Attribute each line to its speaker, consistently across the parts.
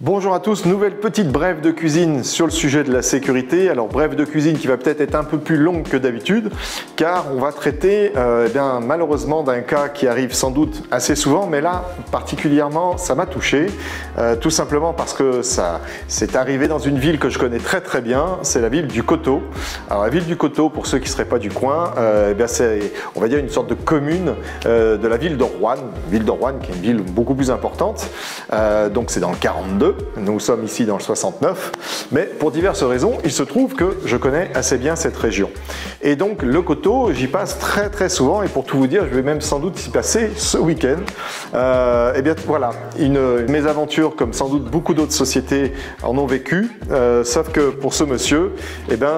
Speaker 1: Bonjour à tous, nouvelle petite brève de cuisine sur le sujet de la sécurité. Alors brève de cuisine qui va peut-être être un peu plus longue que d'habitude car on va traiter malheureusement d'un cas qui arrive sans doute assez souvent, mais là particulièrement ça m'a touché tout simplement parce que ça c'est arrivé dans une ville que je connais très bien, c'est la ville du Coteau. Alors la ville du Coteau, pour ceux qui ne seraient pas du coin, c'est on va dire une sorte de commune de la ville de Roanne, qui est une ville beaucoup plus importante, donc c'est dans le 42. Nous sommes ici dans le 69, mais pour diverses raisons, il se trouve que je connais assez bien cette région. Et donc le Coteau, j'y passe très souvent, et pour tout vous dire, je vais même sans doute y passer ce week-end. Et bien voilà, une mésaventure comme sans doute beaucoup d'autres sociétés en ont vécu, sauf que pour ce monsieur,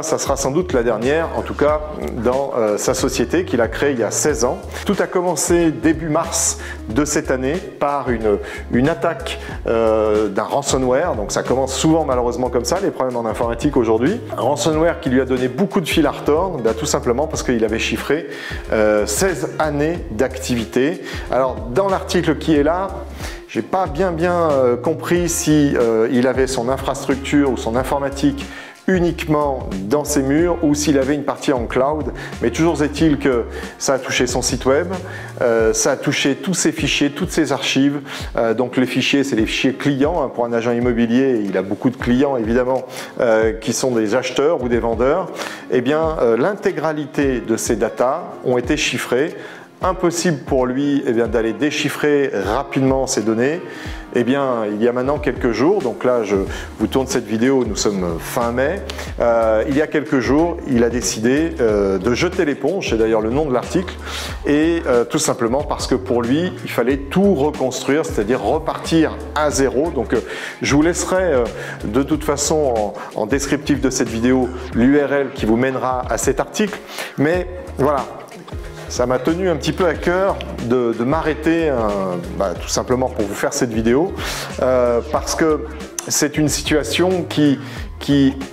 Speaker 1: ça sera sans doute la dernière, en tout cas dans sa société qu'il a créée il y a 16 ans. Tout a commencé début mars de cette année par une attaque d'un ransomware, donc ça commence souvent malheureusement comme ça, les problèmes en informatique aujourd'hui. Un ransomware qui lui a donné beaucoup de fil à retordre, tout simplement parce qu'il avait chiffré 16 années d'activité. Alors dans l'article qui est là, j'ai pas bien compris si il avait son infrastructure ou son informatique uniquement dans ses murs ou s'il avait une partie en cloud, mais toujours est-il que ça a touché son site web, ça a touché tous ses fichiers, toutes ses archives, donc les fichiers c'est les fichiers clients, pour un agent immobilier il a beaucoup de clients évidemment qui sont des acheteurs ou des vendeurs, et bien l'intégralité de ces datas ont été chiffrées. Impossible pour lui d'aller déchiffrer rapidement ces données. Il y a maintenant quelques jours, donc là je vous tourne cette vidéo, nous sommes fin mai, il y a quelques jours il a décidé de jeter l'éponge, c'est d'ailleurs le nom de l'article, et tout simplement parce que pour lui il fallait tout reconstruire, c'est-à-dire repartir à zéro. Donc je vous laisserai de toute façon en descriptif de cette vidéo l'URL qui vous mènera à cet article, mais voilà. Ça m'a tenu un petit peu à cœur de m'arrêter tout simplement pour vous faire cette vidéo parce que c'est une situation qui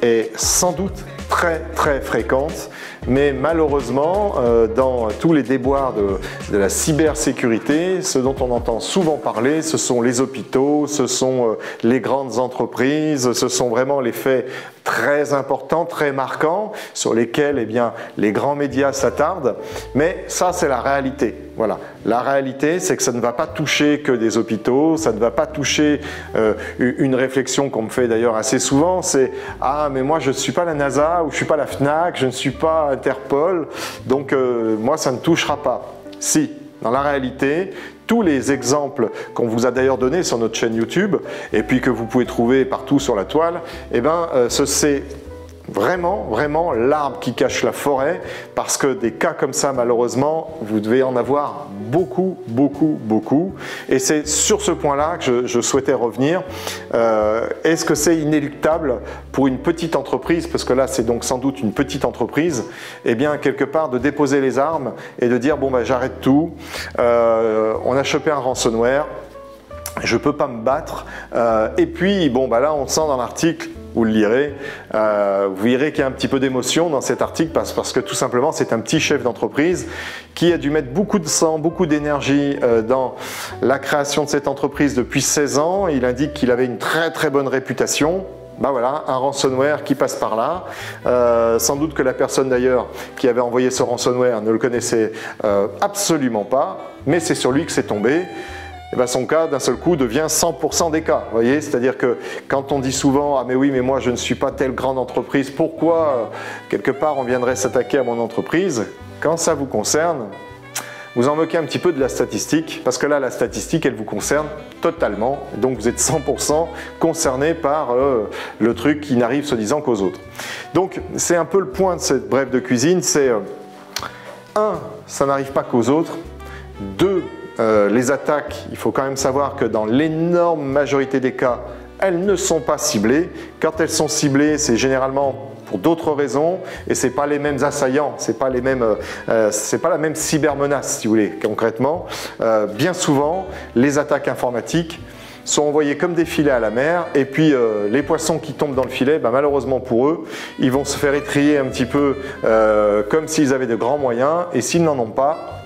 Speaker 1: est sans doute très fréquente, mais malheureusement dans tous les déboires de la cybersécurité, ce dont on entend souvent parler, ce sont les hôpitaux, ce sont les grandes entreprises, ce sont vraiment les faits très importants, très marquants, sur lesquels les grands médias s'attardent, mais ça c'est la réalité. Voilà, la réalité c'est que ça ne va pas toucher que des hôpitaux, ça ne va pas toucher une réflexion qu'on me fait d'ailleurs assez souvent, c'est « Ah mais moi je ne suis pas la NASA ou je ne suis pas la FNAC, je ne suis pas Interpol, donc moi ça ne touchera pas ». Si, dans la réalité, tous les exemples qu'on vous a d'ailleurs donnés sur notre chaîne YouTube et puis que vous pouvez trouver partout sur la toile, c'est vraiment l'arbre qui cache la forêt, parce que des cas comme ça malheureusement vous devez en avoir beaucoup, et c'est sur ce point là que je souhaitais revenir. Est-ce que c'est inéluctable pour une petite entreprise, parce que là c'est donc sans doute une petite entreprise, quelque part de déposer les armes et de dire bon j'arrête tout, on a chopé un ransomware, je peux pas me battre, et puis là on sent dans l'article, vous le lirez, vous verrez qu'il y a un petit peu d'émotion dans cet article parce que tout simplement c'est un petit chef d'entreprise qui a dû mettre beaucoup de sang, beaucoup d'énergie dans la création de cette entreprise depuis 16 ans. Il indique qu'il avait une très bonne réputation. Voilà, un ransomware qui passe par là. Sans doute que la personne d'ailleurs qui avait envoyé ce ransomware ne le connaissait absolument pas, mais c'est sur lui que c'est tombé. Son cas d'un seul coup devient 100% des cas, vous voyez, c'est-à-dire que quand on dit souvent « Ah mais oui, mais moi je ne suis pas telle grande entreprise, pourquoi quelque part on viendrait s'attaquer à mon entreprise ?» Quand ça vous concerne, vous en moquez un petit peu de la statistique, parce que là la statistique elle vous concerne totalement, donc vous êtes 100% concerné par le truc qui n'arrive soi-disant qu'aux autres. Donc c'est un peu le point de cette brève de cuisine, c'est 1. Ça n'arrive pas qu'aux autres, 2. Les attaques, il faut quand même savoir que dans l'énorme majorité des cas, elles ne sont pas ciblées. Quand elles sont ciblées, c'est généralement pour d'autres raisons et c'est pas les mêmes assaillants, c'est pas la même cybermenace si vous voulez concrètement. Bien souvent, les attaques informatiques sont envoyés comme des filets à la mer, et puis les poissons qui tombent dans le filet, malheureusement pour eux, ils vont se faire étriller un petit peu comme s'ils avaient de grands moyens, et s'ils n'en ont pas,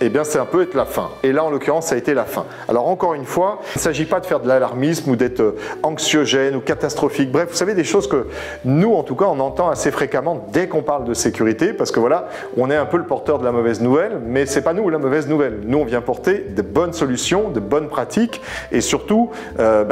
Speaker 1: eh bien c'est un peu être la fin. Et là en l'occurrence ça a été la fin. Alors encore une fois, il ne s'agit pas de faire de l'alarmisme ou d'être anxiogène ou catastrophique. Bref, vous savez des choses que nous en tout cas on entend assez fréquemment dès qu'on parle de sécurité, parce que voilà, on est un peu le porteur de la mauvaise nouvelle, mais c'est pas nous la mauvaise nouvelle. Nous on vient porter de bonnes solutions, de bonnes pratiques et surtout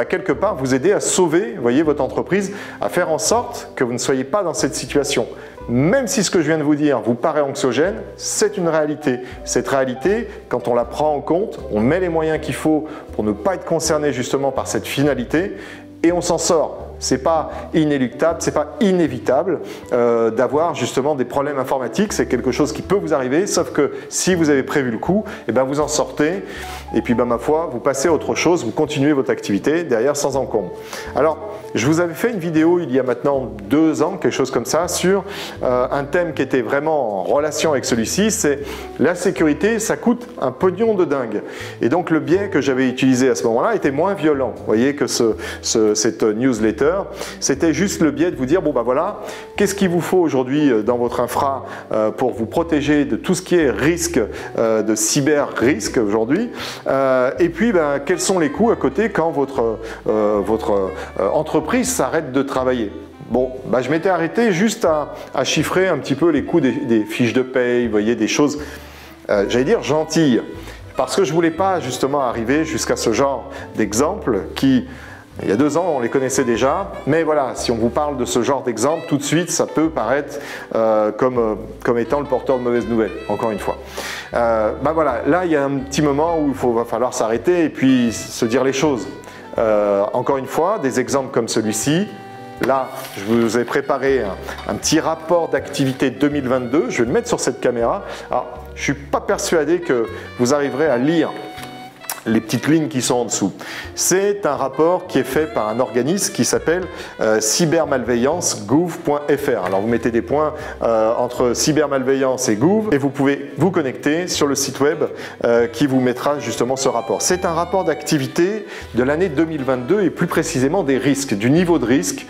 Speaker 1: quelque part vous aider à sauver, vous voyez, votre entreprise, à faire en sorte que vous ne soyez pas dans cette situation. Même si ce que je viens de vous dire vous paraît anxiogène, c'est une réalité. Cette réalité, quand on la prend en compte, on met les moyens qu'il faut pour ne pas être concerné justement par cette finalité et on s'en sort. C'est pas inéluctable, c'est pas inévitable d'avoir justement des problèmes informatiques. C'est quelque chose qui peut vous arriver, sauf que si vous avez prévu le coup, eh ben vous en sortez et puis ma foi, vous passez à autre chose, vous continuez votre activité derrière sans encombre. Alors, je vous avais fait une vidéo il y a maintenant 2 ans, quelque chose comme ça, sur un thème qui était vraiment en relation avec celui-ci, c'est la sécurité, ça coûte un pognon de dingue. Et donc le biais que j'avais utilisé à ce moment-là était moins violent, vous voyez, que cette newsletter. C'était juste le biais de vous dire, bon voilà, qu'est-ce qu'il vous faut aujourd'hui dans votre infra pour vous protéger de tout ce qui est risque, de cyber-risque aujourd'hui, et puis quels sont les coûts à côté quand votre entreprise s'arrête de travailler. Bon, je m'étais arrêté juste à chiffrer un petit peu les coûts des fiches de paye, vous voyez, des choses, j'allais dire gentilles, parce que je ne voulais pas justement arriver jusqu'à ce genre d'exemple qui, il y a 2 ans, on les connaissait déjà, mais voilà, si on vous parle de ce genre d'exemple, tout de suite, ça peut paraître comme étant le porteur de mauvaises nouvelles, encore une fois. Voilà, là, il y a un petit moment où va falloir s'arrêter et puis se dire les choses. Encore une fois, des exemples comme celui-ci. Là, je vous ai préparé un petit rapport d'activité 2022. Je vais le mettre sur cette caméra. Alors, je ne suis pas persuadé que vous arriverez à lire les petites lignes qui sont en dessous. C'est un rapport qui est fait par un organisme qui s'appelle cybermalveillance.gouv.fr. Alors vous mettez des points entre cybermalveillance et Gouv et vous pouvez vous connecter sur le site web qui vous mettra justement ce rapport. C'est un rapport d'activité de l'année 2022 et plus précisément des risques, du niveau de risque.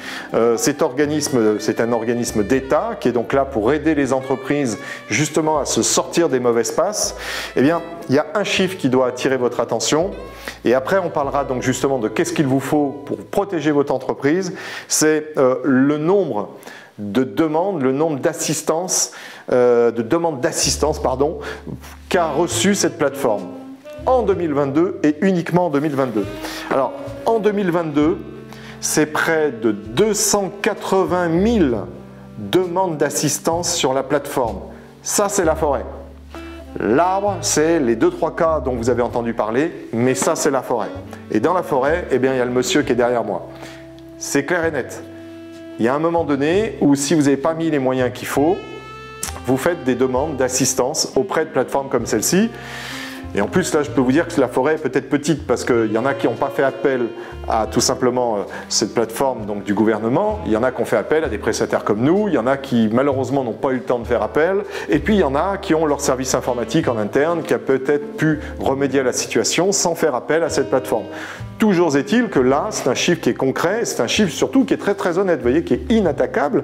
Speaker 1: Cet organisme, c'est un organisme d'État qui est donc là pour aider les entreprises justement à se sortir des mauvaises passes. Eh bien, il y a un chiffre qui doit attirer votre attention et après on parlera donc justement de qu'est-ce qu'il vous faut pour protéger votre entreprise. C'est le nombre de demandes, le nombre d'assistance, qu'a reçu cette plateforme en 2022 et uniquement en 2022. Alors en 2022, c'est près de 280 000 demandes d'assistance sur la plateforme. Ça, c'est la forêt. L'arbre, c'est les 2-3 cas dont vous avez entendu parler, mais ça, c'est la forêt. Et dans la forêt, eh bien, il y a le monsieur qui est derrière moi. C'est clair et net. Il y a un moment donné où si vous n'avez pas mis les moyens qu'il faut, vous faites des demandes d'assistance auprès de plateformes comme celle-ci. Et en plus, là, je peux vous dire que la forêt est peut-être petite parce qu'il y en a qui n'ont pas fait appel à tout simplement cette plateforme donc, du gouvernement. Il y en a qui ont fait appel à des prestataires comme nous. Il y en a qui, malheureusement, n'ont pas eu le temps de faire appel. Et puis, il y en a qui ont leur service informatique en interne qui a peut-être pu remédier à la situation sans faire appel à cette plateforme. Toujours est-il que là, c'est un chiffre qui est concret, c'est un chiffre surtout qui est très très honnête, vous voyez, qui est inattaquable.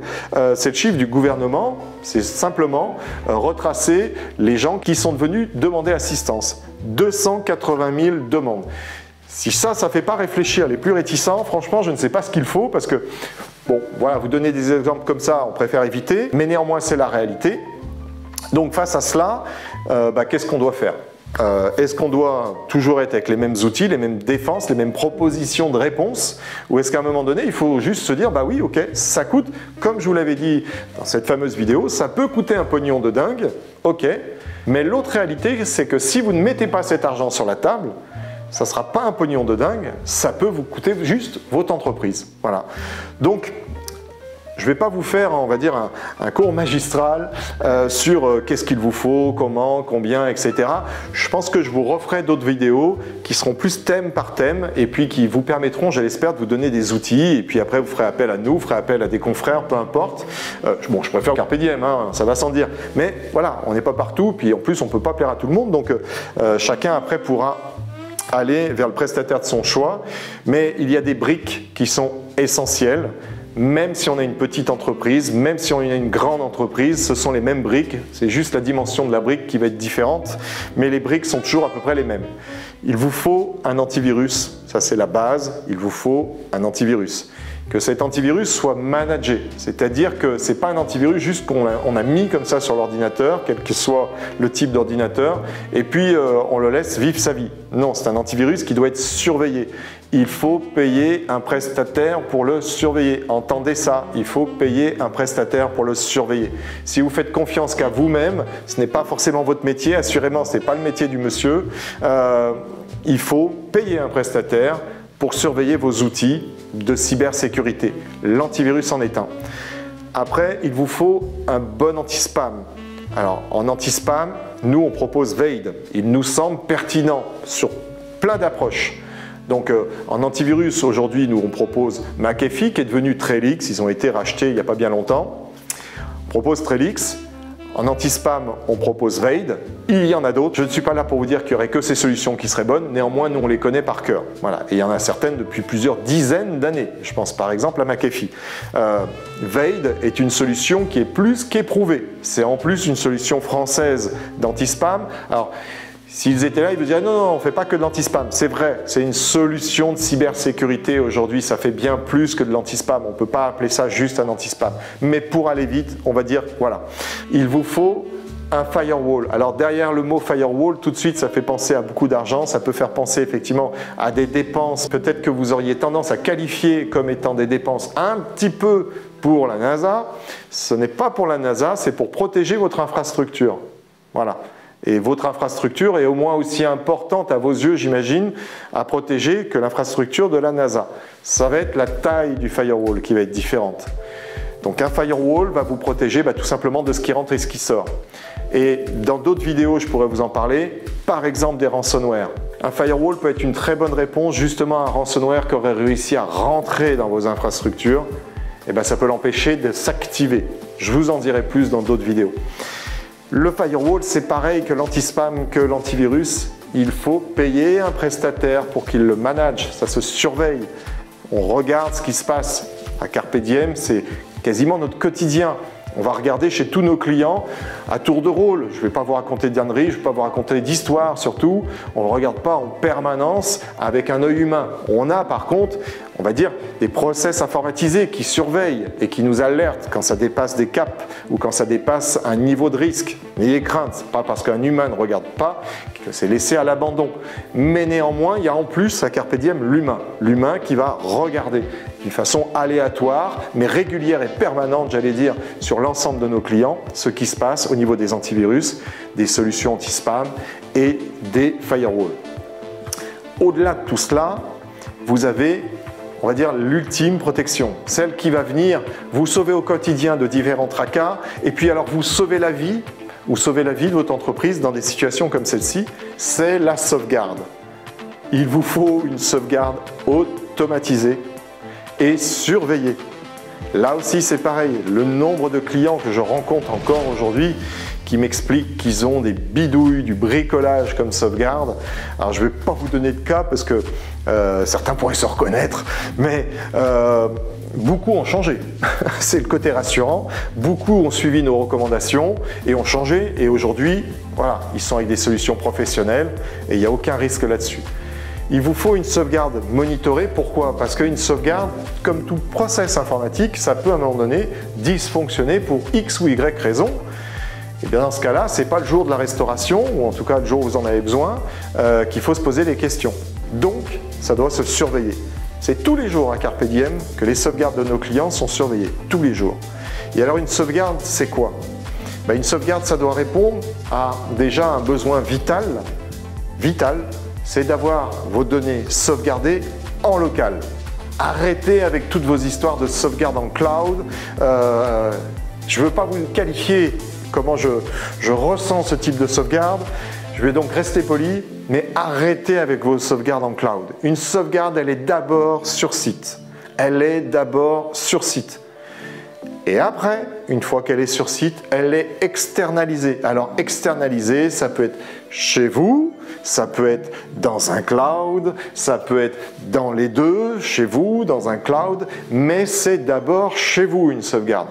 Speaker 1: C'est le chiffre du gouvernement, c'est simplement retracer les gens qui sont venus demander assistance. 280 000 demandes. Si ça ne fait pas réfléchir les plus réticents, franchement, je ne sais pas ce qu'il faut parce que, bon, voilà, vous donnez des exemples comme ça, on préfère éviter, mais néanmoins, c'est la réalité. Donc, face à cela, qu'est-ce qu'on doit faire ? Est-ce qu'on doit toujours être avec les mêmes outils, les mêmes défenses, les mêmes propositions de réponse, ou est-ce qu'à un moment donné, il faut juste se dire, bah oui, ok, ça coûte, comme je vous l'avais dit dans cette fameuse vidéo, ça peut coûter un pognon de dingue, ok, mais l'autre réalité, c'est que si vous ne mettez pas cet argent sur la table, ça ne sera pas un pognon de dingue, ça peut vous coûter juste votre entreprise. Voilà. Donc, je ne vais pas vous faire, on va dire, un cours magistral sur qu'est-ce qu'il vous faut, comment, combien, etc. Je pense que je vous referai d'autres vidéos qui seront plus thème par thème et puis qui vous permettront, je l'espère, de vous donner des outils et puis après vous ferez appel à nous, vous ferez appel à des confrères, peu importe. Bon, je préfère Carpe Diem, hein, ça va sans dire. Mais voilà, on n'est pas partout, puis en plus on ne peut pas plaire à tout le monde, donc chacun après pourra aller vers le prestataire de son choix. Mais il y a des briques qui sont essentielles. même si on a une petite entreprise, même si on a une grande entreprise, ce sont les mêmes briques, c'est juste la dimension de la brique qui va être différente, mais les briques sont toujours à peu près les mêmes. Il vous faut un antivirus, ça c'est la base, il vous faut un antivirus. Que cet antivirus soit managé, c'est-à-dire que ce n'est pas un antivirus juste qu'on a mis comme ça sur l'ordinateur, quel que soit le type d'ordinateur, et puis on le laisse vivre sa vie. Non, c'est un antivirus qui doit être surveillé. Il faut payer un prestataire pour le surveiller. Entendez ça, il faut payer un prestataire pour le surveiller. Si vous faites confiance qu'à vous-même, ce n'est pas forcément votre métier, assurément ce n'est pas le métier du monsieur, il faut payer un prestataire pour surveiller vos outils de cybersécurité. L'antivirus en est un. Après, il vous faut un bon anti-spam. Alors, en anti-spam, nous on propose Veid. Il nous semble pertinent sur plein d'approches. Donc en antivirus, aujourd'hui, nous on propose McAfee qui est devenu Trellix. Ils ont été rachetés il n'y a pas bien longtemps. On propose Trellix. En anti-spam, on propose Veid. Il y en a d'autres. Je ne suis pas là pour vous dire qu'il n'y aurait que ces solutions qui seraient bonnes. Néanmoins, nous, on les connaît par cœur. Voilà. Et il y en a certaines depuis plusieurs dizaines d'années. Je pense par exemple à McAfee. Veid est une solution qui est plus qu'éprouvée. C'est en plus une solution française d'anti-spam. Alors, s'ils étaient là, ils vous diraient non, on ne fait pas que de l'anti-spam. C'est vrai, c'est une solution de cybersécurité. Aujourd'hui, ça fait bien plus que de l'anti-spam. On ne peut pas appeler ça juste un anti-spam. Mais pour aller vite, on va dire, voilà, il vous faut un firewall. Alors derrière le mot firewall, tout de suite, ça fait penser à beaucoup d'argent. Ça peut faire penser effectivement à des dépenses. Peut-être que vous auriez tendance à qualifier comme étant des dépenses un petit peu pour la NASA. Ce n'est pas pour la NASA, c'est pour protéger votre infrastructure. Voilà. Et votre infrastructure est au moins aussi importante à vos yeux, j'imagine, à protéger que l'infrastructure de la NASA. Ça va être la taille du firewall qui va être différente. Donc un firewall va vous protéger tout simplement de ce qui rentre et ce qui sort. Et dans d'autres vidéos, je pourrais vous en parler, par exemple des ransomware. Un firewall peut être une très bonne réponse justement à un ransomware qui aurait réussi à rentrer dans vos infrastructures. Et ça peut l'empêcher de s'activer. Je vous en dirai plus dans d'autres vidéos. Le firewall, c'est pareil que l'anti-spam, que l'antivirus. Il faut payer un prestataire pour qu'il le manage. Ça se surveille. On regarde ce qui se passe. À Carpe Diem, c'est quasiment notre quotidien. On va regarder chez tous nos clients à tour de rôle. Je ne vais pas vous raconter de dingueries, je ne vais pas vous raconter d'histoires surtout. On ne regarde pas en permanence avec un œil humain. On a par contre, on va dire, des process informatisés qui surveillent et qui nous alertent quand ça dépasse des caps ou quand ça dépasse un niveau de risque. N'ayez crainte, ce n'est pas parce qu'un humain ne regarde pas que c'est laissé à l'abandon. Mais néanmoins, il y a en plus à Carpe Diem l'humain. L'humain qui va regarder d'une façon aléatoire, mais régulière et permanente, j'allais dire, sur l'ensemble de nos clients, ce qui se passe au niveau des antivirus, des solutions anti-spam et des firewalls. Au-delà de tout cela, vous avez, on va dire, l'ultime protection, celle qui va venir vous sauver au quotidien de différents tracas, et puis alors vous sauver la vie, ou sauver la vie de votre entreprise dans des situations comme celle-ci, c'est la sauvegarde. Il vous faut une sauvegarde automatisée et surveillée. Là aussi c'est pareil, le nombre de clients que je rencontre encore aujourd'hui qui m'expliquent qu'ils ont des bidouilles, du bricolage comme sauvegarde. Alors je ne vais pas vous donner de cas parce que certains pourraient se reconnaître, mais beaucoup ont changé. C'est le côté rassurant. Beaucoup ont suivi nos recommandations et ont changé. Et aujourd'hui, voilà, ils sont avec des solutions professionnelles et il n'y a aucun risque là-dessus. Il vous faut une sauvegarde monitorée. Pourquoi? Parce qu'une sauvegarde, comme tout process informatique, ça peut à un moment donné dysfonctionner pour X ou Y raison. Et bien dans ce cas-là, ce n'est pas le jour de la restauration, ou en tout cas le jour où vous en avez besoin, qu'il faut se poser des questions. Donc, ça doit se surveiller. C'est tous les jours à Carpe Diem que les sauvegardes de nos clients sont surveillées, tous les jours. Et alors une sauvegarde, c'est quoi? Une sauvegarde, ça doit répondre à déjà un besoin vital. Vital, c'est d'avoir vos données sauvegardées en local. Arrêtez avec toutes vos histoires de sauvegarde en cloud. Je ne veux pas vous qualifier comment je ressens ce type de sauvegarde. Je vais donc rester poli, mais arrêtez avec vos sauvegardes en cloud. Une sauvegarde, elle est d'abord sur site. Elle est d'abord sur site. Et après, une fois qu'elle est sur site, elle est externalisée. Alors externalisée, ça peut être chez vous, ça peut être dans un cloud, ça peut être dans les deux, chez vous, dans un cloud, mais c'est d'abord chez vous une sauvegarde.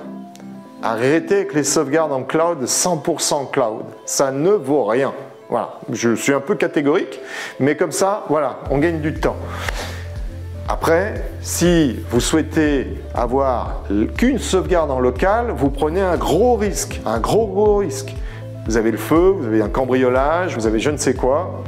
Speaker 1: Arrêtez avec les sauvegardes en cloud, 100% cloud, ça ne vaut rien. Voilà, je suis un peu catégorique, mais comme ça, voilà, on gagne du temps. Après, si vous souhaitez avoir qu'une sauvegarde en local, vous prenez un gros risque, un gros risque. Vous avez le feu, vous avez un cambriolage, vous avez je ne sais quoi,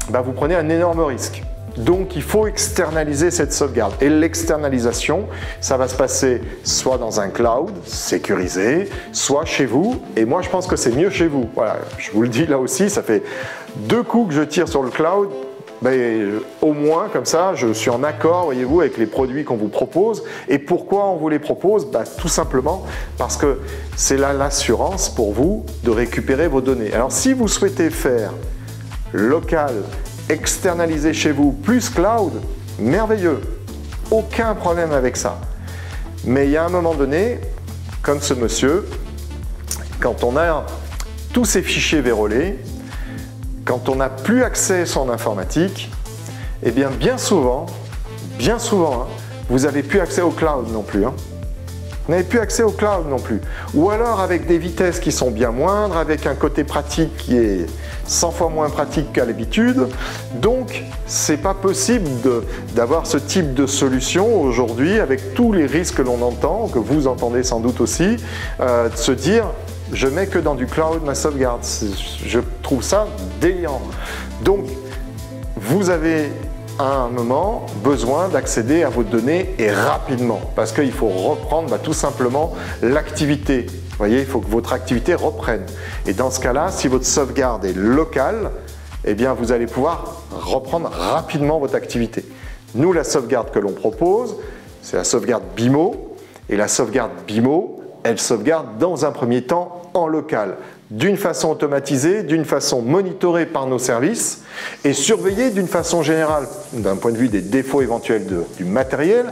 Speaker 1: ben vous prenez un énorme risque. Donc il faut externaliser cette sauvegarde. Et l'externalisation, ça va se passer soit dans un cloud sécurisé, soit chez vous. Et moi je pense que c'est mieux chez vous. Voilà, je vous le dis là aussi, ça fait 2 coups que je tire sur le cloud. Ben, au moins, comme ça, je suis en accord, voyez-vous, avec les produits qu'on vous propose. Et pourquoi on vous les propose? Ben, tout simplement parce que c'est là l'assurance pour vous de récupérer vos données. Alors, si vous souhaitez faire local, externaliser chez vous, plus cloud, merveilleux. Aucun problème avec ça. Mais il y a un moment donné, comme ce monsieur, quand on a tous ces fichiers vérolés, quand on n'a plus accès à son informatique, eh bien souvent, hein, vous n'avez plus accès au cloud non plus. Hein. Vous n'avez plus accès au cloud non plus. Ou alors avec des vitesses qui sont bien moindres, avec un côté pratique qui est 100 fois moins pratique qu'à l'habitude. Donc, c'est pas possible d'avoir ce type de solution aujourd'hui avec tous les risques que l'on entend, que vous entendez sans doute aussi, de se dire je mets que dans du cloud ma sauvegarde. Je trouve ça délirant. Donc, vous avez à un moment besoin d'accéder à vos données et rapidement parce qu'il faut reprendre tout simplement l'activité. Vous voyez, il faut que votre activité reprenne. Et dans ce cas-là, si votre sauvegarde est locale, eh bien vous allez pouvoir reprendre rapidement votre activité. Nous, la sauvegarde que l'on propose, c'est la sauvegarde BIMO. Et la sauvegarde BIMO, elle sauvegarde dans un premier temps en local, d'une façon automatisée, d'une façon monitorée par nos services et surveillée d'une façon générale, d'un point de vue des défauts éventuels du matériel,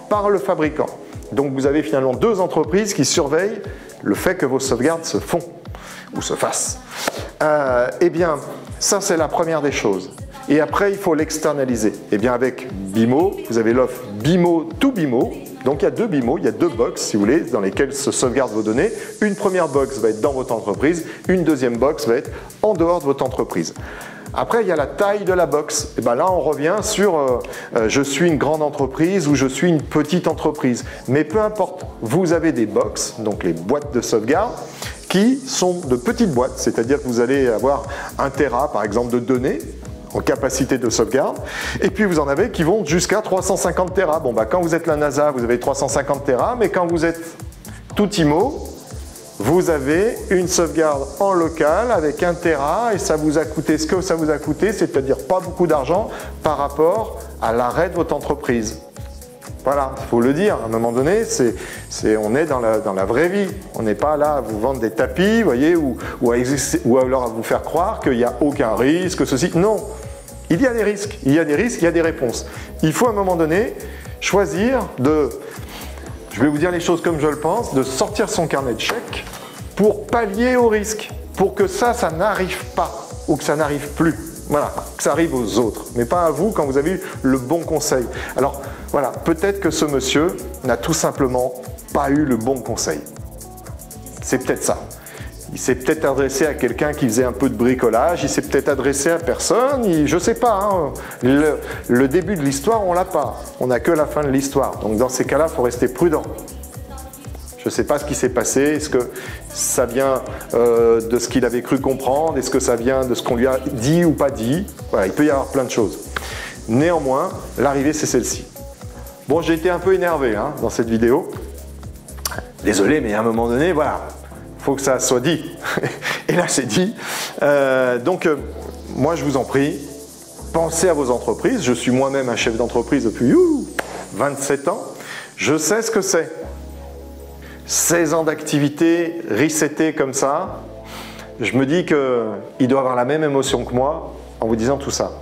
Speaker 1: par le fabricant. Donc vous avez finalement 2 entreprises qui surveillent le fait que vos sauvegardes se font ou se fassent. Eh bien, ça c'est la première des choses. Et après, il faut l'externaliser. Eh bien, avec BIMO, vous avez l'offre BIMO to BIMO. Donc il y a 2 BIMO, il y a 2 box, si vous voulez, dans lesquelles se sauvegardent vos données. Une première box va être dans votre entreprise, une deuxième box va être en dehors de votre entreprise. Après, il y a la taille de la box. Et bien là, on revient sur je suis une grande entreprise ou je suis une petite entreprise. Mais peu importe, vous avez des box, donc les boîtes de sauvegarde, qui sont de petites boîtes, c'est-à-dire que vous allez avoir 1 Tera, par exemple, de données en capacité de sauvegarde, et puis vous en avez qui vont jusqu'à 350 Tera. Bon, quand vous êtes la NASA, vous avez 350 Tera, mais quand vous êtes tout IMO, vous avez une sauvegarde en local avec 1 Tera, et ça vous a coûté ce que ça vous a coûté, c'est-à-dire pas beaucoup d'argent par rapport à l'arrêt de votre entreprise. Voilà, il faut le dire, à un moment donné, on est dans la vraie vie. On n'est pas là à vous vendre des tapis, vous voyez, ou alors à vous faire croire qu'il n'y a aucun risque, ceci. Non, il y a des risques, il y a des réponses. Il faut à un moment donné choisir je vais vous dire les choses comme je le pense, de sortir son carnet de chèques pour pallier au risque, pour que ça n'arrive pas, ou que ça n'arrive plus. Voilà, que ça arrive aux autres, mais pas à vous quand vous avez eu le bon conseil. Alors voilà, peut-être que ce monsieur n'a tout simplement pas eu le bon conseil. C'est peut-être ça. Il s'est peut-être adressé à quelqu'un qui faisait un peu de bricolage, il s'est peut-être adressé à personne, je ne sais pas. Hein. Le début de l'histoire, on l'a pas. On n'a que la fin de l'histoire. Donc dans ces cas-là, il faut rester prudent. Je ne sais pas ce qui s'est passé, est-ce que ça vient de ce qu'il avait cru comprendre, est-ce que ça vient de ce qu'on lui a dit ou pas dit. Voilà, il peut y avoir plein de choses. Néanmoins, l'arrivée c'est celle-ci. Bon, j'ai été un peu énervé dans cette vidéo. Désolé, mais à un moment donné, voilà, il faut que ça soit dit. Et là, c'est dit. Moi, je vous en prie, pensez à vos entreprises. Je suis moi-même un chef d'entreprise depuis 27 ans. Je sais ce que c'est. 16 ans d'activité, reseté comme ça, je me dis qu'il doit avoir la même émotion que moi en vous disant tout ça.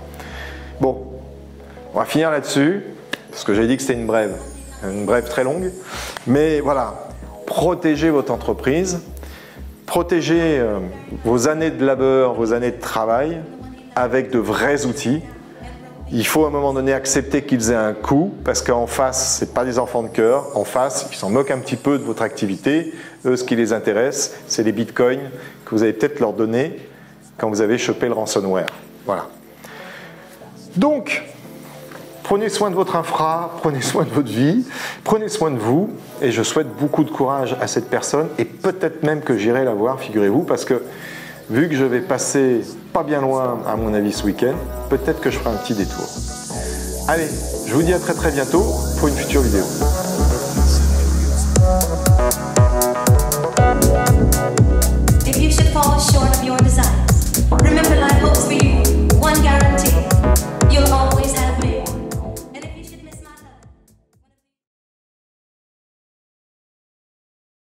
Speaker 1: Bon, on va finir là-dessus, parce que j'ai dit que c'était une brève très longue, mais voilà, protégez votre entreprise, protégez vos années de labeur, vos années de travail, avec de vrais outils. Il faut à un moment donné accepter qu'ils aient un coût, parce qu'en face, ce n'est pas des enfants de cœur. En face, ils s'en moquent un petit peu de votre activité. Eux, ce qui les intéresse, c'est les bitcoins que vous allez peut-être leur donner quand vous avez chopé le ransomware. Voilà. Donc, prenez soin de votre infra, prenez soin de votre vie, prenez soin de vous, et je souhaite beaucoup de courage à cette personne, et peut-être même que j'irai la voir, figurez-vous, parce que vu que je vais passer pas bien loin, à mon avis, ce week-end, peut-être que je ferai un petit détour. Allez, je vous dis à très très bientôt pour une future vidéo.